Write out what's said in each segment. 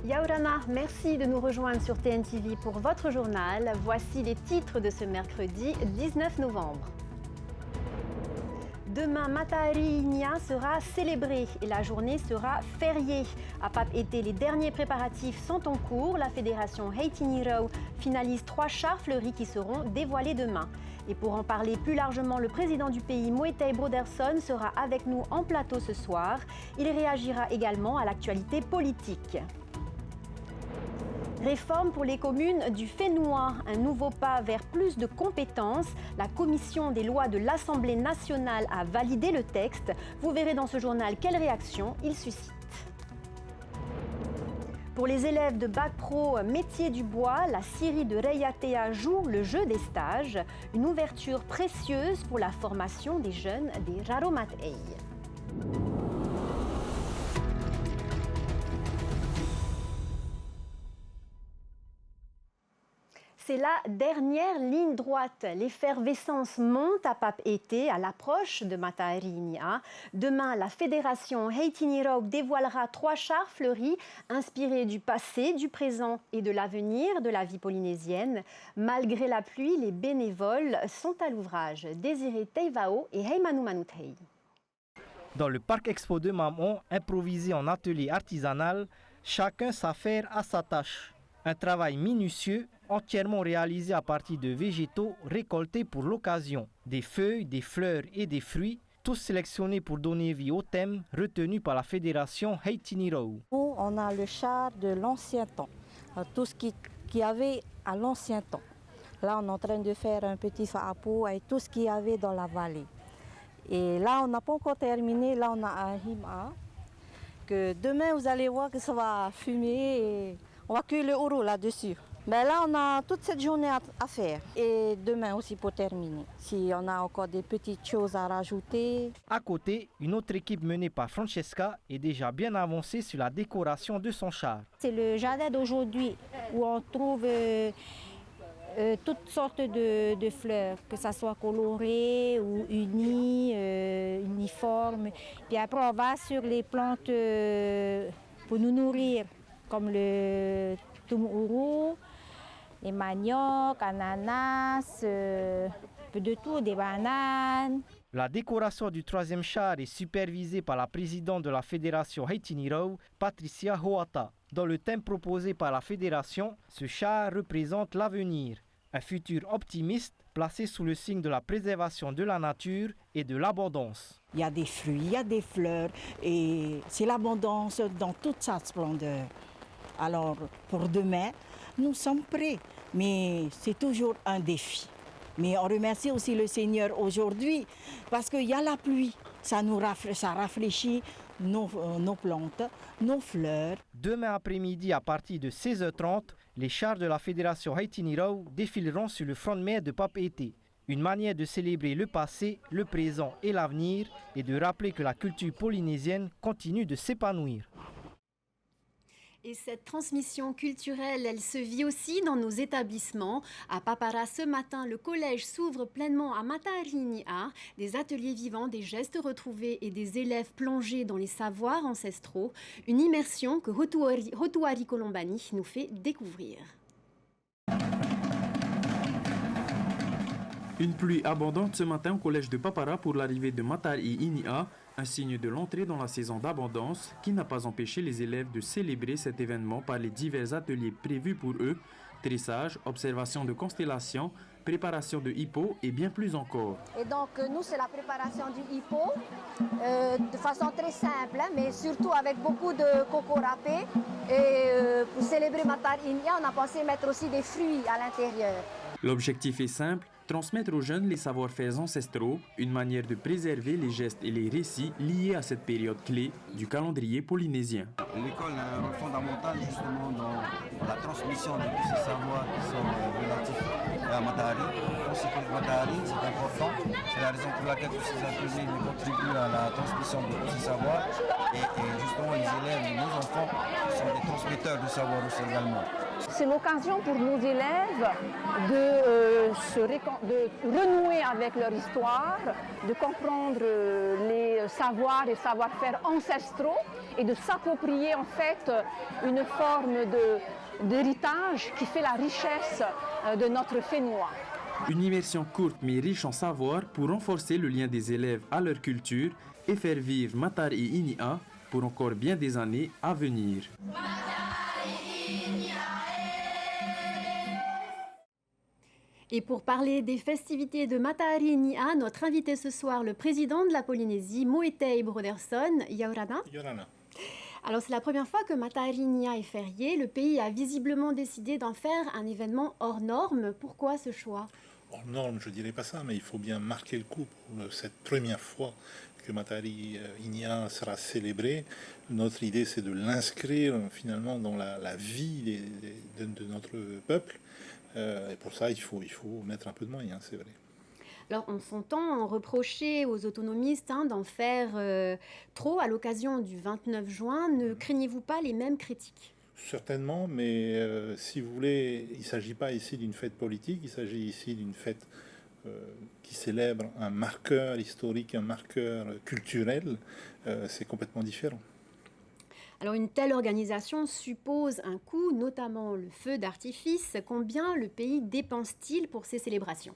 Yaurana, merci de nous rejoindre sur TNTV pour votre journal. Voici les titres de ce mercredi 19 novembre. Demain, Matahari Inia sera célébré et la journée sera fériée. À Pape Été, les derniers préparatifs sont en cours. La fédération Heitinirau finalise 3 chars fleuris qui seront dévoilés demain. Et pour en parler plus largement, le président du pays, Moetai Broderson, sera avec nous en plateau ce soir. Il réagira également à l'actualité politique. Réforme pour les communes du Fénois, un nouveau pas vers plus de compétences. La commission des lois de l'Assemblée nationale a validé le texte. Vous verrez dans ce journal quelle réaction il suscite. Pour les élèves de Bac Pro Métier du Bois, la Syrie de Reyatea joue le jeu des stages, une ouverture précieuse pour la formation des jeunes des Raromatei. C'est la dernière ligne droite. L'effervescence monte à Pape Été à l'approche de Matahari Inia. Demain, la fédération Heitinirau dévoilera 3 chars fleuris inspirés du passé, du présent et de l'avenir de la vie polynésienne. Malgré la pluie, les bénévoles sont à l'ouvrage. Désiré Teivao et Heimanu Manutei. Dans le parc Expo de Mamon, improvisé en atelier artisanal, chacun s'affaire à sa tâche. Un travail minutieux, entièrement réalisé à partir de végétaux récoltés pour l'occasion. Des feuilles, des fleurs et des fruits, tous sélectionnés pour donner vie au thème retenu par la fédération Heitinirau. On a le char de l'ancien temps, tout ce qu'il y avait à l'ancien temps. Là, on est en train de faire un petit fa'apo avec tout ce qu'il y avait dans la vallée. Et là, on n'a pas encore terminé. Là, on a un hima que demain, vous allez voir que ça va fumer et on va cuire le ouro là-dessus. Ben là, on a toute cette journée à faire et demain aussi pour terminer. Si on a encore des petites choses à rajouter. À côté, une autre équipe menée par Francesca est déjà bien avancée sur la décoration de son char. C'est le jardin d'aujourd'hui où on trouve toutes sortes de fleurs, que ça soit colorées ou unies, uniformes. Puis après, on va sur les plantes pour nous nourrir, comme le tumuru, les maniocs, ananas, peu de tout, des bananes. La décoration du 3e char est supervisée par la présidente de la fédération Heitinirau, Patricia Hoata. Dans le thème proposé par la fédération, ce char représente l'avenir, un futur optimiste placé sous le signe de la préservation de la nature et de l'abondance. Il y a des fruits, il y a des fleurs et c'est l'abondance dans toute sa splendeur. Alors pour demain, nous sommes prêts, mais c'est toujours un défi. Mais on remercie aussi le Seigneur aujourd'hui parce qu'il y a la pluie. Ça rafraîchit nos plantes, nos fleurs. Demain après-midi, à partir de 16h30, les chars de la fédération Heitinirau défileront sur le front de mer de Pape Été. Une manière de célébrer le passé, le présent et l'avenir et de rappeler que la culture polynésienne continue de s'épanouir. Et cette transmission culturelle, elle se vit aussi dans nos établissements. À Papara, ce matin, le collège s'ouvre pleinement à Matahari Inia. Des ateliers vivants, des gestes retrouvés et des élèves plongés dans les savoirs ancestraux. Une immersion que Hotuari Colombani nous fait découvrir. Une pluie abondante ce matin au collège de Papara pour l'arrivée de Matahari Inia, un signe de l'entrée dans la saison d'abondance qui n'a pas empêché les élèves de célébrer cet événement par les divers ateliers prévus pour eux, tressage, observation de constellations, préparation de hippo et bien plus encore. Et donc nous c'est la préparation du hippo de façon très simple, mais surtout avec beaucoup de coco râpé. Et pour célébrer Matahari Inia, on a pensé mettre aussi des fruits à l'intérieur. L'objectif est simple, transmettre aux jeunes les savoir-faire ancestraux, une manière de préserver les gestes et les récits liés à cette période clé du calendrier polynésien. L'école a un rôle fondamental justement dans la transmission de tous ces savoirs qui sont relatifs à Matahari. Pour ce qui est Matahari, c'est important. C'est la raison pour laquelle tous ces ateliers contribuent à la transmission de tous ces savoirs. Et justement, les élèves, nos enfants, sont des transmetteurs de savoir aussi également. C'est l'occasion pour nos élèves de renouer avec leur histoire, de comprendre les savoirs et savoir-faire ancestraux et de s'approprier en fait une forme d'héritage qui fait la richesse de notre Fénois. Une immersion courte mais riche en savoir pour renforcer le lien des élèves à leur culture et faire vivre Matar et Inia pour encore bien des années à venir. Et pour parler des festivités de Matahari Inia, notre invité ce soir, le président de la Polynésie, Moetei Broderson, Yaurana. Alors c'est la première fois que Matahari Inia est férié. Le pays a visiblement décidé d'en faire un événement hors norme. Pourquoi ce choix? Hors norme, je dirais pas ça, mais il faut bien marquer le coup pour cette première fois que Matahari Inia sera célébré. Notre idée, c'est de l'inscrire finalement dans la vie de notre peuple. Et pour ça, il faut mettre un peu de moyens, c'est vrai. Alors, on s'entend reprocher aux autonomistes d'en faire trop à l'occasion du 29 juin. Ne craignez-vous pas les mêmes critiques? Certainement, mais si vous voulez, il ne s'agit pas ici d'une fête politique, il s'agit ici d'une fête qui célèbre un marqueur historique, un marqueur culturel. C'est complètement différent. Alors une telle organisation suppose un coût, notamment le feu d'artifice. Combien le pays dépense-t-il pour ces célébrations?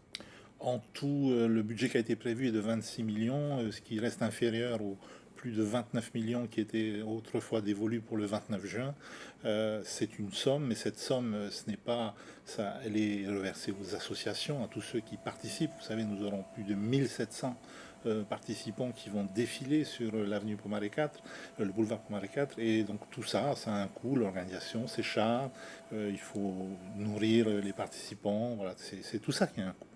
En tout, le budget qui a été prévu est de 26 millions, ce qui reste inférieur aux plus de 29 millions qui étaient autrefois dévolus pour le 29 juin. C'est une somme, mais cette somme, ce n'est pas ça, elle est reversée aux associations, à tous ceux qui participent. Vous savez, nous aurons plus de 1700 participants qui vont défiler sur l'avenue Pomaré 4, le boulevard Pomaré 4, et donc tout ça, ça a un coût, l'organisation, c'est cher, il faut nourrir les participants, voilà, c'est tout ça qui a un coût.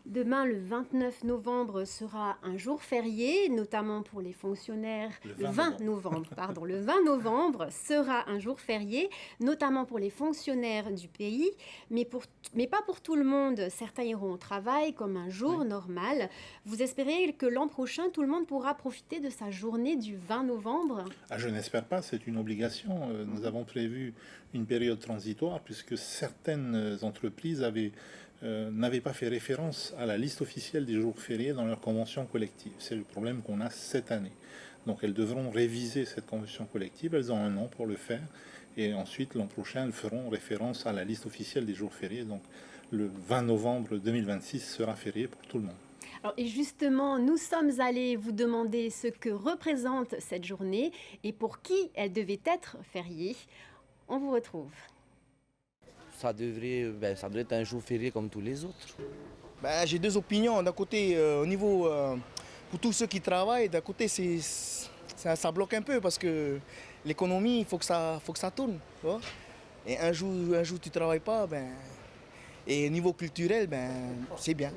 Demain, le 29 novembre, sera un jour férié, notamment pour les fonctionnaires. Le 20 novembre, pardon. Le 20 novembre sera un jour férié, notamment pour les fonctionnaires du pays, mais pas pour tout le monde. Certains iront au travail comme un jour normal. Vous espérez que l'an prochain, tout le monde pourra profiter de sa journée du 20 novembre? Je n'espère pas, c'est une obligation. Nous avons prévu une période transitoire puisque certaines entreprises n'avaient pas fait référence à la liste officielle des jours fériés dans leur convention collective. C'est le problème qu'on a cette année. Donc elles devront réviser cette convention collective, elles ont un an pour le faire, et ensuite l'an prochain elles feront référence à la liste officielle des jours fériés. Donc le 20 novembre 2026 sera férié pour tout le monde. Alors, et justement, nous sommes allés vous demander ce que représente cette journée et pour qui elle devait être fériée. On vous retrouve. Ça devrait être un jour férié comme tous les autres. J'ai deux opinions. D'un côté, au niveau, pour tous ceux qui travaillent, d'un côté, ça bloque un peu parce que l'économie, il faut que ça tourne. Tu vois? Et un jour, tu ne travailles pas, et au niveau culturel, c'est bien.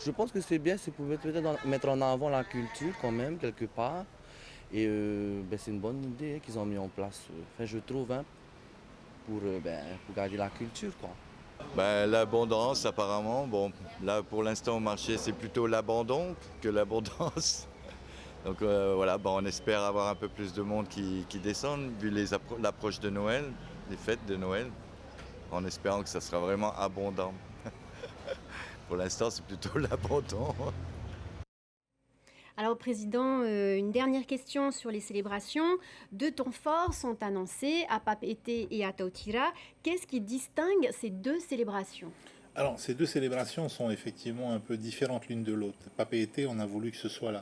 Je pense que c'est bien, c'est pour peut-être mettre en avant la culture quand même, quelque part. Et c'est une bonne idée qu'ils ont mis en place, je trouve, pour garder la culture, quoi. L'abondance, apparemment. Bon, là, pour l'instant, au marché, c'est plutôt l'abandon que l'abondance. Donc voilà, on espère avoir un peu plus de monde qui descend, vu l'approche de Noël, les fêtes de Noël, en espérant que ça sera vraiment abondant. Pour l'instant, c'est plutôt l'abandon. Alors, Président, une dernière question sur les célébrations. Deux temps forts sont annoncés à Papeete et à Tautira. Qu'est-ce qui distingue ces deux célébrations? Alors, ces deux célébrations sont effectivement un peu différentes l'une de l'autre. Papeete, on a voulu que ce soit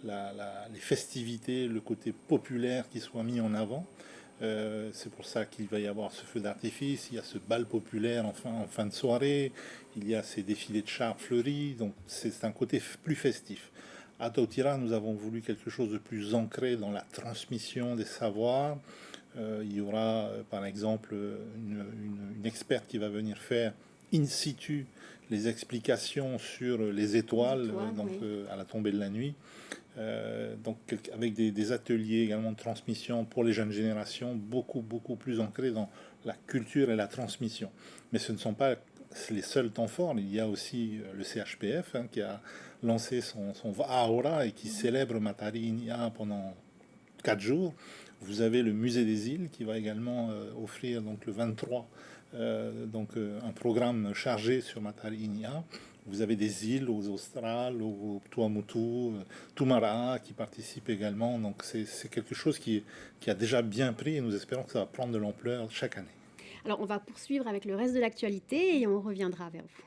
les festivités, le côté populaire qui soit mis en avant. C'est pour ça qu'il va y avoir ce feu d'artifice, il y a ce bal populaire en fin de soirée, il y a ces défilés de chars fleuris, donc c'est un côté plus festif. À Tautira, nous avons voulu quelque chose de plus ancré dans la transmission des savoirs. Il y aura par exemple une experte qui va venir faire in situ les explications sur les étoiles, à la tombée de la nuit. Donc avec des ateliers également de transmission pour les jeunes générations, beaucoup plus ancrés dans la culture et la transmission. Mais ce ne sont pas les seuls temps forts. Il y a aussi le CHPF qui a lancé son Va'aora et qui célèbre Matahari Inia pendant 4 jours. Vous avez le musée des îles qui va également offrir donc le 23 un programme chargé sur Matari Inia. Vous avez des îles aux Australes, au Tuamotu, Tumara qui participent également. Donc c'est quelque chose qui a déjà bien pris et nous espérons que ça va prendre de l'ampleur chaque année. Alors on va poursuivre avec le reste de l'actualité et on reviendra vers vous.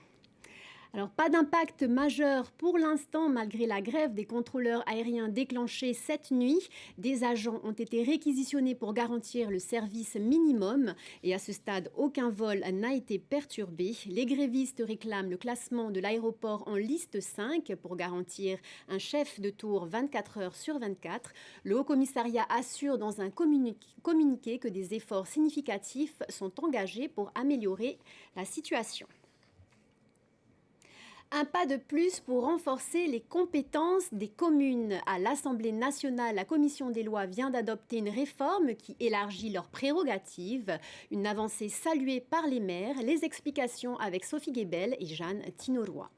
Alors, pas d'impact majeur pour l'instant, malgré la grève des contrôleurs aériens déclenchée cette nuit. Des agents ont été réquisitionnés pour garantir le service minimum. Et à ce stade, aucun vol n'a été perturbé. Les grévistes réclament le classement de l'aéroport en liste 5 pour garantir un chef de tour 24 heures sur 24. Le Haut-Commissariat assure dans un communiqué que des efforts significatifs sont engagés pour améliorer la situation. Un pas de plus pour renforcer les compétences des communes. À l'Assemblée nationale, la Commission des lois vient d'adopter une réforme qui élargit leurs prérogatives. Une avancée saluée par les maires. Les explications avec Sophie Guébel et Jeanne Tinoroy.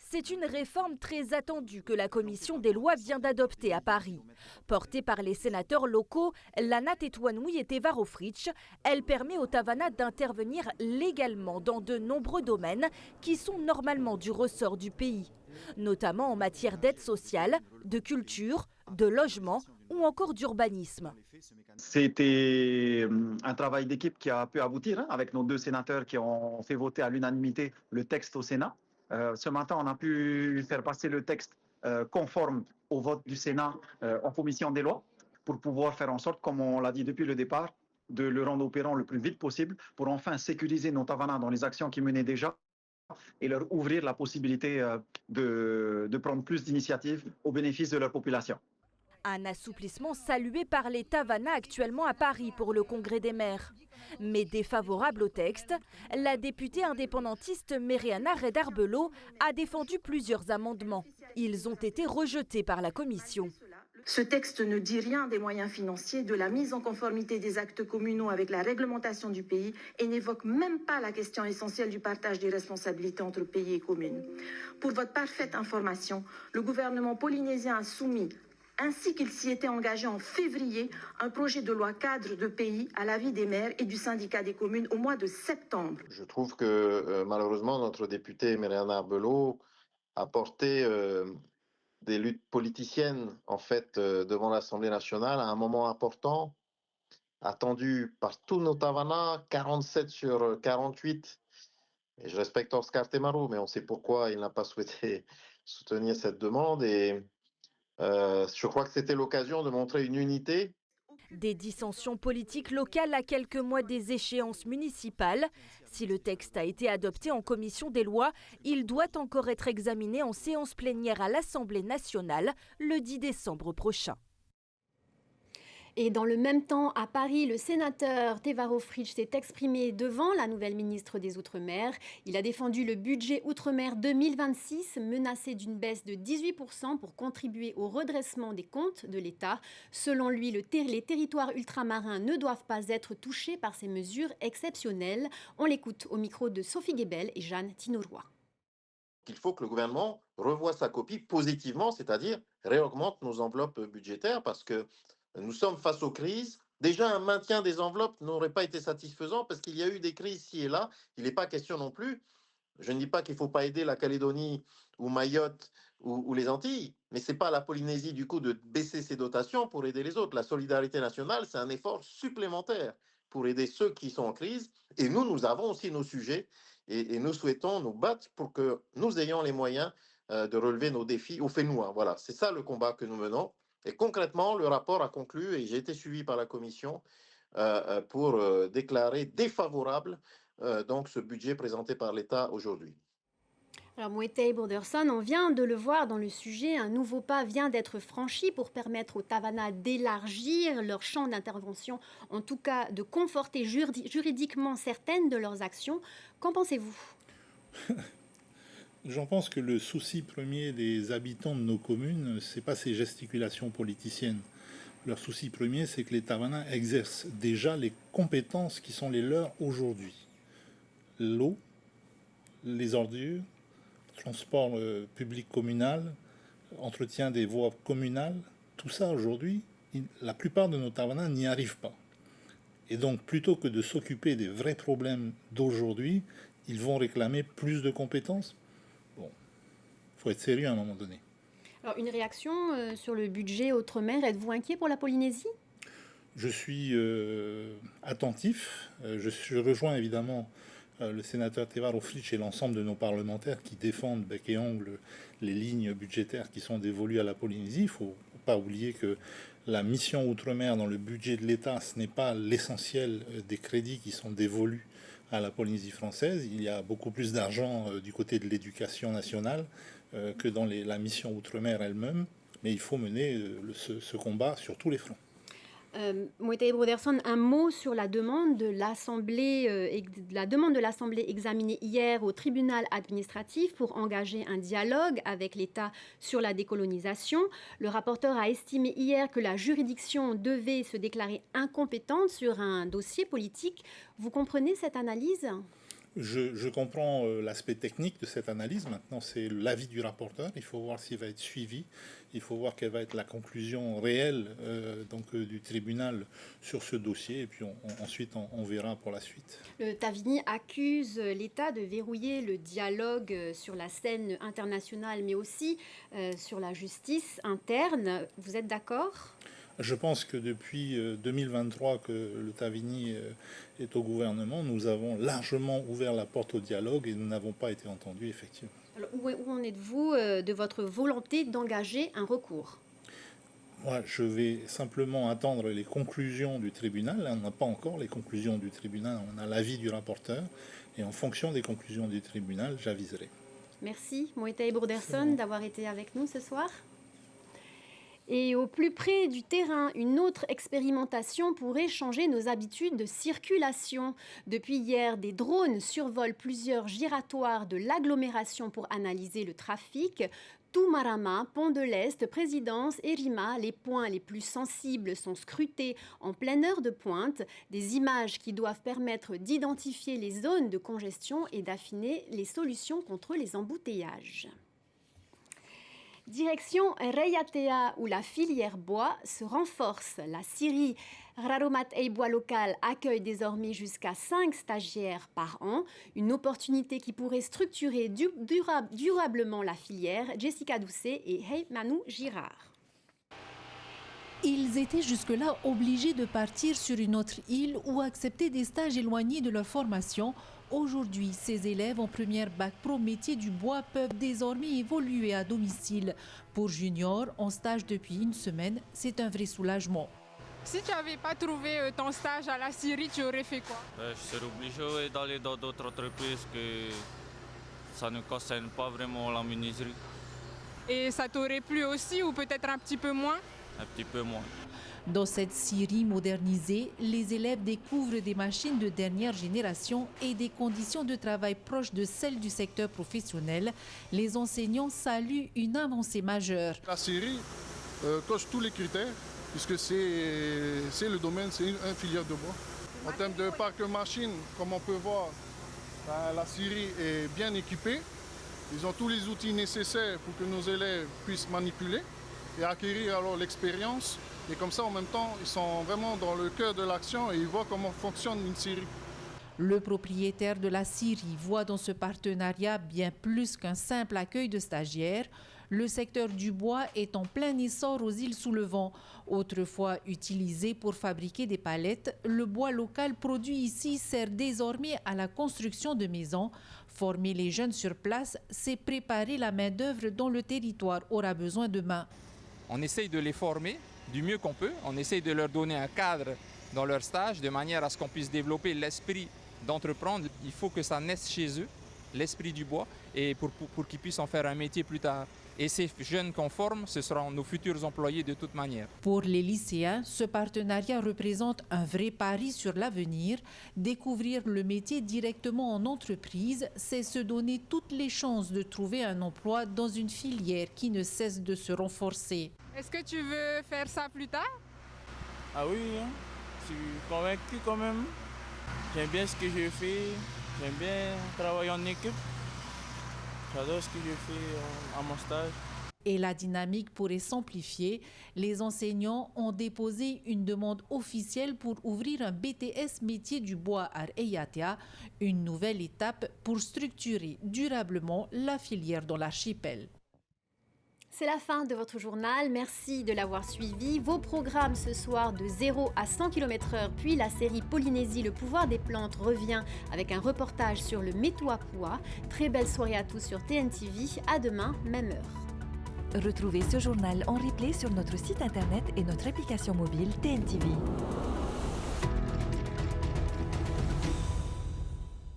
C'est une réforme très attendue que la Commission des lois vient d'adopter à Paris. Portée par les sénateurs locaux Lana Tetuanui et Teva Rohfritsch, elle permet aux Tavana d'intervenir légalement dans de nombreux domaines qui sont normalement du ressort du pays, notamment en matière d'aide sociale, de culture, de logement ou encore d'urbanisme. C'était un travail d'équipe qui a pu aboutir avec nos deux sénateurs qui ont fait voter à l'unanimité le texte au Sénat. Ce matin, on a pu faire passer le texte conforme au vote du Sénat en commission des lois pour pouvoir faire en sorte, comme on l'a dit depuis le départ, de le rendre opérant le plus vite possible pour enfin sécuriser nos Tavana dans les actions qu'ils menaient déjà et leur ouvrir la possibilité de prendre plus d'initiatives au bénéfice de leur population. Un assouplissement salué par les Tavana actuellement à Paris pour le Congrès des maires. Mais défavorable au texte, la députée indépendantiste Meriana Redarbelo a défendu plusieurs amendements. Ils ont été rejetés par la Commission. Ce texte ne dit rien des moyens financiers, de la mise en conformité des actes communaux avec la réglementation du pays et n'évoque même pas la question essentielle du partage des responsabilités entre pays et communes. Pour votre parfaite information, le gouvernement polynésien a soumis, ainsi qu'il s'y était engagé en février, un projet de loi cadre de pays à l'avis des maires et du syndicat des communes au mois de septembre. Je trouve que malheureusement notre députée Meriana Arbelo a porté des luttes politiciennes en fait devant l'Assemblée nationale à un moment important, attendu par tous nos Tavana, 47 sur 48. Et je respecte Oscar Temaru, mais on sait pourquoi il n'a pas souhaité soutenir cette demande et je crois que c'était l'occasion de montrer une unité. Des dissensions politiques locales à quelques mois des échéances municipales. Si le texte a été adopté en commission des lois, il doit encore être examiné en séance plénière à l'Assemblée nationale le 10 décembre prochain. Et dans le même temps, à Paris, le sénateur Teva Rohfritsch s'est exprimé devant la nouvelle ministre des Outre-mer. Il a défendu le budget Outre-mer 2026, menacé d'une baisse de 18% pour contribuer au redressement des comptes de l'État. Selon lui, les territoires ultramarins ne doivent pas être touchés par ces mesures exceptionnelles. On l'écoute au micro de Sophie Guébel et Jeanne Tinoroy. Il faut que le gouvernement revoie sa copie positivement, c'est-à-dire réaugmente nos enveloppes budgétaires parce que nous sommes face aux crises. Déjà, un maintien des enveloppes n'aurait pas été satisfaisant parce qu'il y a eu des crises ici et là. Il n'est pas question non plus. Je ne dis pas qu'il ne faut pas aider la Calédonie ou Mayotte ou les Antilles, mais ce n'est pas à la Polynésie du coup de baisser ses dotations pour aider les autres. La solidarité nationale, c'est un effort supplémentaire pour aider ceux qui sont en crise. Et nous avons aussi nos sujets et nous souhaitons nous battre pour que nous ayons les moyens de relever nos défis au FENUA. Voilà, c'est ça le combat que nous menons. Et concrètement, le rapport a conclu, et j'ai été suivi par la Commission, pour déclarer défavorable donc ce budget présenté par l'État aujourd'hui. Alors Moetai Broderson, on vient de le voir dans le sujet, un nouveau pas vient d'être franchi pour permettre aux Tavana d'élargir leur champ d'intervention, en tout cas de conforter juridiquement certaines de leurs actions. Qu'en pensez-vous ? J'en pense que le souci premier des habitants de nos communes, ce n'est pas ces gesticulations politiciennes. Leur souci premier, c'est que les Tavana exercent déjà les compétences qui sont les leurs aujourd'hui. L'eau, les ordures, transport public communal, entretien des voies communales, tout ça aujourd'hui, la plupart de nos Tavana n'y arrivent pas. Et donc, plutôt que de s'occuper des vrais problèmes d'aujourd'hui, ils vont réclamer plus de compétences. Bon, il faut être sérieux à un moment donné. Alors, une réaction sur le budget Outre-mer, êtes-vous inquiet pour la Polynésie ? Je suis attentif. Je rejoins évidemment le sénateur Tevaro Fritzsch et l'ensemble de nos parlementaires qui défendent bec et ongle les lignes budgétaires qui sont dévolues à la Polynésie. Il ne faut pas oublier que la mission Outre-mer dans le budget de l'État, ce n'est pas l'essentiel des crédits qui sont dévolus à la Polynésie française. Il y a beaucoup plus d'argent du côté de l'éducation nationale que dans la mission Outre-mer elle-même. Mais il faut mener ce combat sur tous les fronts. Moetai Broderson, un mot sur la demande de l'Assemblée examinée hier au tribunal administratif pour engager un dialogue avec l'État sur la décolonisation. Le rapporteur a estimé hier que la juridiction devait se déclarer incompétente sur un dossier politique. Vous comprenez cette analyse ? Je comprends l'aspect technique de cette analyse. Maintenant, c'est l'avis du rapporteur. Il faut voir s'il va être suivi. Il faut voir quelle va être la conclusion réelle du tribunal sur ce dossier. Et puis ensuite, on verra pour la suite. Le Tavini accuse l'État de verrouiller le dialogue sur la scène internationale, mais aussi sur la justice interne. Vous êtes d'accord ? Je pense que depuis 2023 que le Tavini est au gouvernement, nous avons largement ouvert la porte au dialogue et nous n'avons pas été entendus, effectivement. Alors, où en êtes-vous de votre volonté d'engager un recours ? Moi, je vais simplement attendre les conclusions du tribunal. On n'a pas encore les conclusions du tribunal, on a l'avis du rapporteur. Et en fonction des conclusions du tribunal, j'aviserai. Merci, Moetai Broderson, d'avoir été avec nous ce soir. Et au plus près du terrain, une autre expérimentation pourrait changer nos habitudes de circulation. Depuis hier, des drones survolent plusieurs giratoires de l'agglomération pour analyser le trafic. Tumarama, Pont de l'Est, Présidence et Rima, les points les plus sensibles sont scrutés en pleine heure de pointe. Des images qui doivent permettre d'identifier les zones de congestion et d'affiner les solutions contre les embouteillages. Direction Rayatea, où la filière bois se renforce. La scierie Raromat Ei Bois Local accueille désormais jusqu'à 5 stagiaires par an. Une opportunité qui pourrait structurer durablement la filière. Jessica Doucet et Hey Manu Girard. Ils étaient jusque-là obligés de partir sur une autre île ou accepter des stages éloignés de leur formation. Aujourd'hui, ces élèves en première bac pro métier du bois peuvent désormais évoluer à domicile. Pour Junior, en stage depuis une semaine, c'est un vrai soulagement. Si tu n'avais pas trouvé ton stage à la scierie, tu aurais fait quoi? Je serais obligé d'aller dans d'autres entreprises que ça ne concerne pas vraiment la menuiserie. Et ça t'aurait plu aussi ou peut-être un petit peu moins? Un petit peu moins. Dans cette scierie modernisée, les élèves découvrent des machines de dernière génération et des conditions de travail proches de celles du secteur professionnel. Les enseignants saluent une avancée majeure. La scierie coche tous les critères puisque c'est le domaine, c'est une filière de bois. En termes de parc machine, comme on peut voir, la scierie est bien équipée. Ils ont tous les outils nécessaires pour que nos élèves puissent manipuler et acquérir alors l'expérience. Et comme ça, en même temps, ils sont vraiment dans le cœur de l'action et ils voient comment fonctionne une scierie. Le propriétaire de la scierie voit dans ce partenariat bien plus qu'un simple accueil de stagiaires. Le secteur du bois est en plein essor aux îles sous le vent. Autrefois utilisé pour fabriquer des palettes, le bois local produit ici sert désormais à la construction de maisons. Former les jeunes sur place, c'est préparer la main-d'œuvre dont le territoire aura besoin demain. On essaye de les former du mieux qu'on peut. On essaye de leur donner un cadre dans leur stage de manière à ce qu'on puisse développer l'esprit d'entreprendre. Il faut que ça naisse chez eux, l'esprit du bois, et pour qu'ils puissent en faire un métier plus tard. Et ces jeunes qu'on forme, ce seront nos futurs employés de toute manière. Pour les lycéens, ce partenariat représente un vrai pari sur l'avenir. Découvrir le métier directement en entreprise, c'est se donner toutes les chances de trouver un emploi dans une filière qui ne cesse de se renforcer. Est-ce que tu veux faire ça plus tard? Ah oui, hein? Je suis convaincu quand même. J'aime bien ce que je fais, j'aime bien travailler en équipe. J'adore ce que je fais à mon stage. Et la dynamique pourrait s'amplifier. Les enseignants ont déposé une demande officielle pour ouvrir un BTS métier du bois à Eyatea, une nouvelle étape pour structurer durablement la filière dans l'archipel. C'est la fin de votre journal. Merci de l'avoir suivi. Vos programmes ce soir de 0 à 100 km/h, puis la série Polynésie, le pouvoir des plantes revient avec un reportage sur le Metuapua. Très belle soirée à tous sur TNTV. À demain, même heure. Retrouvez ce journal en replay sur notre site internet et notre application mobile TNTV.